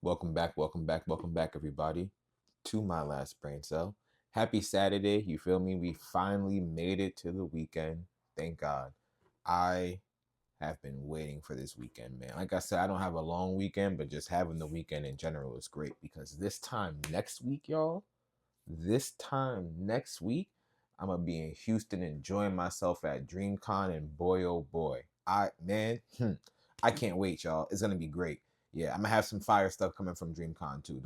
Welcome back, everybody, to my last brain cell. Happy Saturday, you feel me? We finally made it to the weekend. Thank God. I have been waiting for this weekend, man. Like I said, I don't have a long weekend, but just having the weekend in general is great because this time next week, y'all, this time next week, I'm gonna be in Houston enjoying myself at DreamCon, and boy, oh boy, I can't wait, y'all. It's gonna be great. Yeah, I'm gonna have some fire stuff coming from DreamCon too.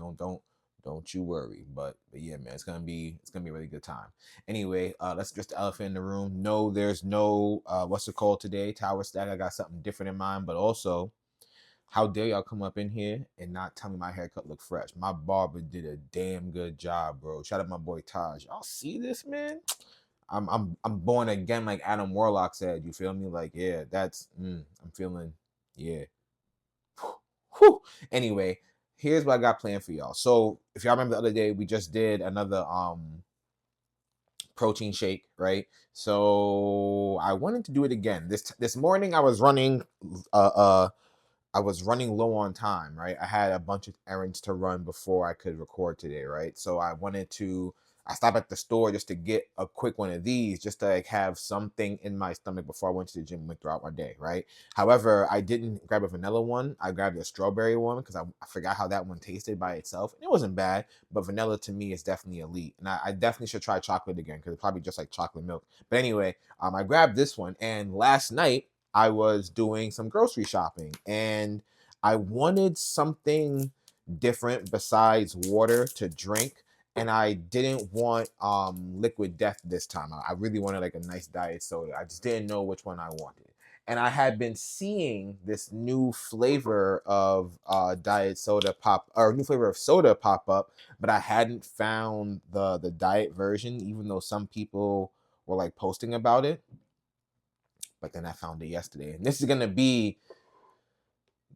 Don't you worry. But yeah, man, it's gonna be a really good time. Anyway, let's just the elephant in the room. No, there's no what's it called today? Tower Stack. I got something different in mind, but also how dare y'all come up in here and not tell me my haircut look fresh? My barber did a damn good job, bro. Shout out my boy Taj. Y'all see this, man? I'm born again, like Adam Warlock said. You feel me? Like, yeah, I'm feeling, yeah. Whew. Anyway, here's what I got planned for y'all. So if y'all remember the other day, we just did another protein shake, right? So I wanted to do it again. This morning uh uh I was running low on time, right? I had a bunch of errands to run before I could record today, right? So I stopped at the store just to get a quick one of these, just to like have something in my stomach before I went to the gym and went throughout my day, right? However, I didn't grab a vanilla one. I grabbed a strawberry one because I forgot how that one tasted by itself. And it wasn't bad, but vanilla to me is definitely elite. And I definitely should try chocolate again because it's probably just like chocolate milk. But anyway, I grabbed this one, and last night I was doing some grocery shopping and I wanted something different besides water to drink. And I didn't want liquid death this time. I really wanted like a nice diet soda. I just didn't know which one I wanted. And I had been seeing this new flavor of diet soda pop or new flavor of soda pop up, but I hadn't found the diet version, even though some people were like posting about it. But then I found it yesterday, and this is gonna be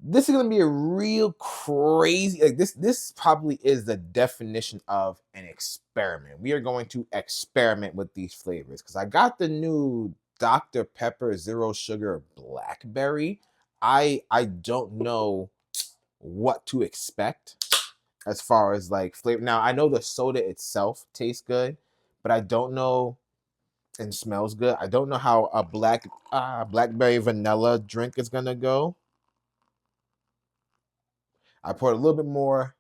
a real crazy, like, this probably is the definition of an experiment. We are going to experiment with these flavors because I got the new Dr. Pepper Zero Sugar Blackberry. I don't know what to expect as far as like flavor. Now I know the soda itself tastes good, but I don't know and smells good. I don't know how a blackberry vanilla drink is gonna go. I poured a little bit more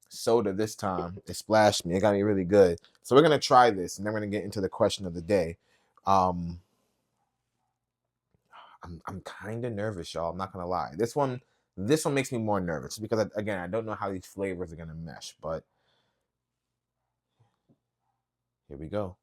soda this time. It splashed me. It got me really good. So we're gonna try this, and then we're gonna get into the question of the day. Um, I'm kind of nervous, y'all. I'm not gonna lie. This one makes me more nervous because again, I don't know how these flavors are gonna mesh. But here we go.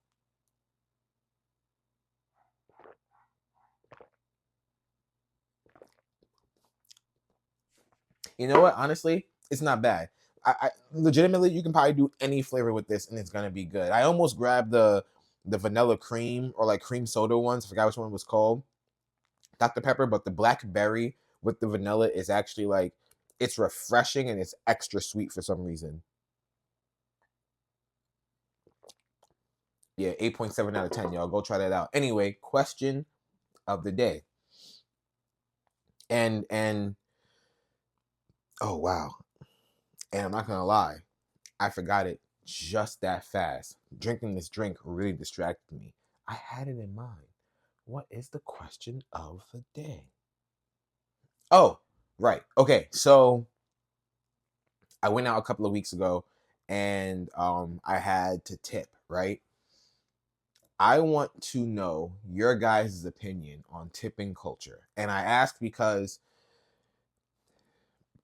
You know what? Honestly, it's not bad. I legitimately, you can probably do any flavor with this, and it's gonna be good. I almost grabbed the vanilla cream or like cream soda ones. I forgot which one it was called. Dr. Pepper, but the blackberry with the vanilla is actually like it's refreshing and it's extra sweet for some reason. Yeah, 8.7 out of 10, y'all. Go try that out. Anyway, question of the day. And oh wow. And I'm not gonna lie, I forgot it just that fast. Drinking this drink really distracted me. I had it in mind. What is the question of the day? Oh, right. Okay. So I went out a couple of weeks ago and I had to tip, right? I want to know your guys' opinion on tipping culture. And I ask because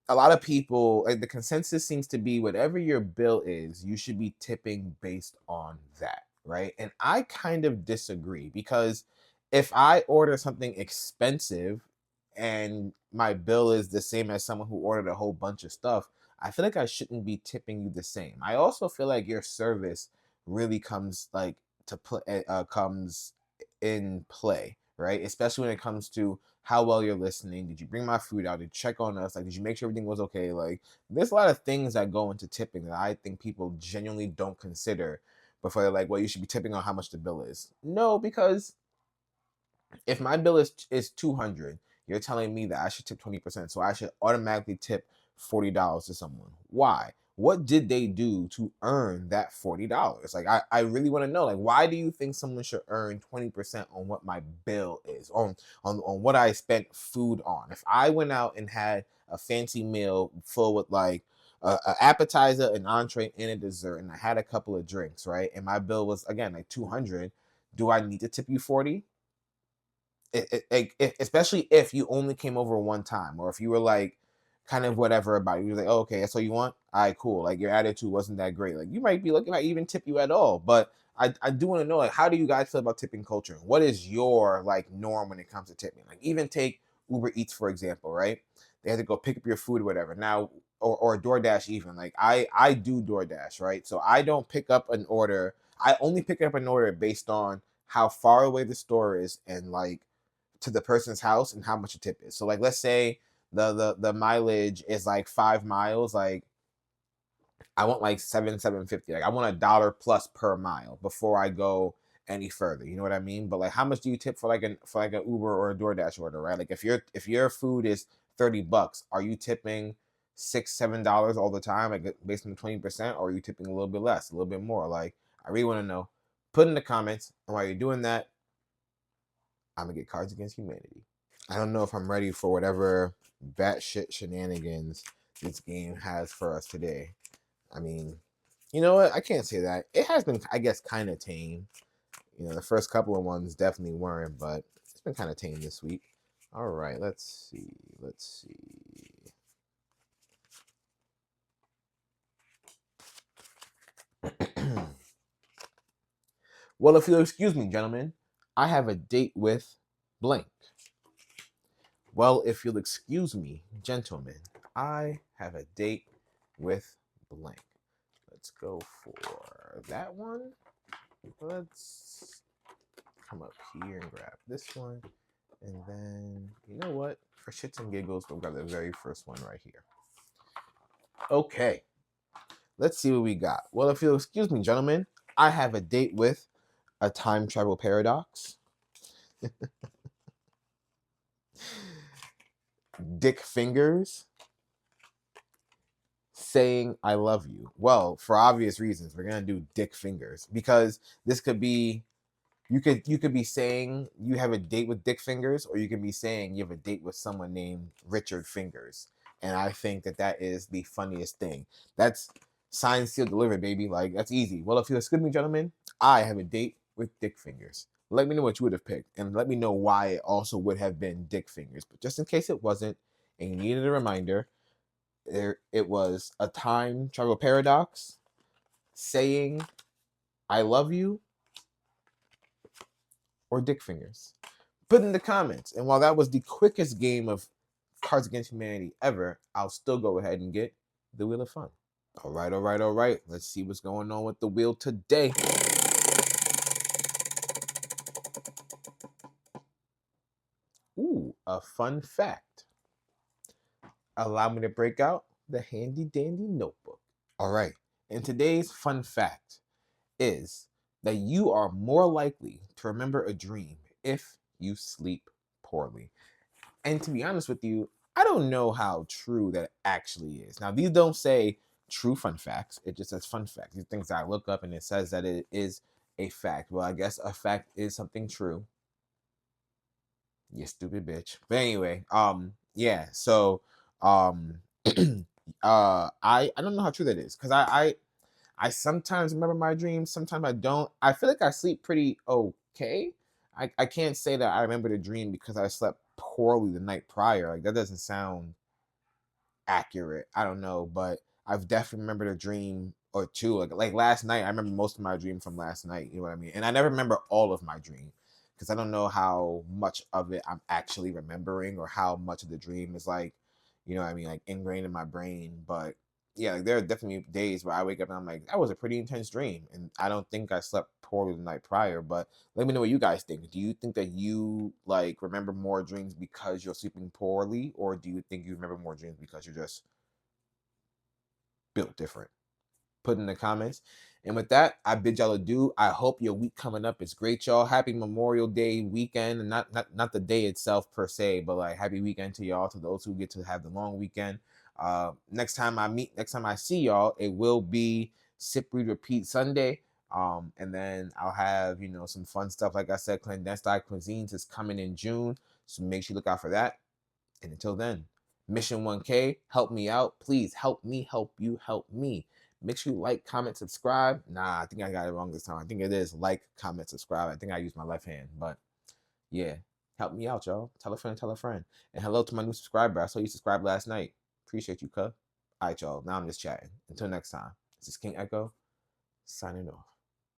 a lot of people, like, the consensus seems to be whatever your bill is, you should be tipping based on that, right? And I kind of disagree because if I order something expensive and my bill is the same as someone who ordered a whole bunch of stuff, I feel like I shouldn't be tipping you the same. I also feel like your service really comes like to play comes in play, right? Especially when it comes to how well you're listening. Did you bring my food out? Did you check on us? Like, did you make sure everything was okay? Like, there's a lot of things that go into tipping that I think people genuinely don't consider before they're like, well, you should be tipping on how much the bill is. No, because if my bill is 200, you're telling me that I should tip 20%, so I should automatically tip $40 to someone. Why? What did they do to earn that $40? Like, I really want to know, like, why do you think someone should earn 20% on what my bill is, on what I spent food on? If I went out and had a fancy meal full with like a appetizer, an entree, and a dessert, and I had a couple of drinks, right? And my bill was again like 200. Do I need to tip you 40? Especially if you only came over one time, or if you were like kind of whatever about it. You're like, oh, okay, that's all you want. All right, cool. Like your attitude wasn't that great. Like you might be looking at even tip you at all. But I do want to know, like, how do you guys feel about tipping culture? What is your like norm when it comes to tipping? Like even take Uber Eats for example, right? They had to go pick up your food or whatever. Now or DoorDash even. Like I do DoorDash, right? So I don't pick up an order. I only pick up an order based on how far away the store is and like to the person's house and how much a tip is. So like let's say the mileage is like 5 miles, like I want like 750. Like I want $1 plus per mile before I go any further. You know what I mean? But like how much do you tip for like an Uber or a DoorDash order, right? Like if your food is $30, are you tipping $6-7 all the time, like based on 20%, or are you tipping a little bit less, a little bit more? Like I really want to know. Put in the comments, and while you're doing that, I'm gonna get Cards Against Humanity. I don't know if I'm ready for whatever batshit shenanigans this game has for us today. I mean, you know what? I can't say that. It has been, I guess, kind of tame. You know, the first couple of ones definitely weren't, but it's been kind of tame this week. All right, let's see. Let's see. Well, if you'll excuse me, gentlemen, I have a date with blank. Well, if you'll excuse me, gentlemen, I have a date with blank. Let's go for that one. Let's come up here and grab this one. And then, you know what? For shits and giggles, we'll grab the very first one right here. Okay. Let's see what we got. Well, if you'll excuse me, gentlemen, I have a date with a time travel paradox. Dick fingers. Saying I love you. Well, for obvious reasons, we're gonna do dick fingers because this could be you could be saying you have a date with Dick Fingers, or you can be saying you have a date with someone named Richard Fingers. And I think that is the funniest thing. That's signed, sealed, delivered, baby. Like that's easy. Well, if you'll excuse me, gentlemen, I have a date with Dick Fingers. Let me know what you would have picked, and let me know why it also would have been Dick Fingers. But just in case it wasn't, and you needed a reminder, it was a time travel paradox, saying I love you, or Dick Fingers. Put in the comments. And while that was the quickest game of Cards Against Humanity ever, I'll still go ahead and get the Wheel of Fun. All right, all right, all right. Let's see what's going on with the wheel today. Ooh, a fun fact. Allow me to break out the handy dandy notebook. All right. And today's fun fact is that you are more likely to remember a dream if you sleep poorly. And to be honest with you, I don't know how true that actually is. Now, these don't say true fun facts. It just says fun facts. These things that I look up and it says that it is a fact. Well, I guess a fact is something true. You stupid bitch. But anyway, yeah. So, I don't know how true that is because I sometimes remember my dreams, sometimes I don't. I feel like I sleep pretty okay. I can't say that I remember the dream because I slept poorly the night prior. Like that doesn't sound accurate. I don't know, but I've definitely remembered a dream or two. Like last night, I remember most of my dream from last night. You know what I mean? And I never remember all of my dream because I don't know how much of it I'm actually remembering or how much of the dream is like, you know what I mean, like ingrained in my brain. But yeah, like there are definitely days where I wake up and I'm like, that was a pretty intense dream, and I don't think I slept poorly the night prior. But let me know what you guys think. Do you think that you like remember more dreams because you're sleeping poorly, or do you think you remember more dreams because you're just built different? Put in the comments. And with that, I bid y'all adieu. I hope your week coming up is great, y'all. Happy Memorial Day weekend, and not the day itself per se, but like happy weekend to y'all, to those who get to have the long weekend. Next time I see y'all, it will be Sip Read Repeat Sunday. And then I'll have, some fun stuff. Like I said, Clandestine Cuisines is coming in June. So make sure you look out for that. And until then, Mission 1K, help me out. Please help me, help you, help me. Make sure you like, comment, subscribe. Nah, I think I got it wrong this time. I think it is like, comment, subscribe. I think I used my left hand, but yeah, help me out, y'all. Tell a friend, tell a friend. And hello to my new subscriber. I saw you subscribed last night. Appreciate you, cuz. All right, y'all. Now I'm just chatting. Until next time, this is King Echo, signing off.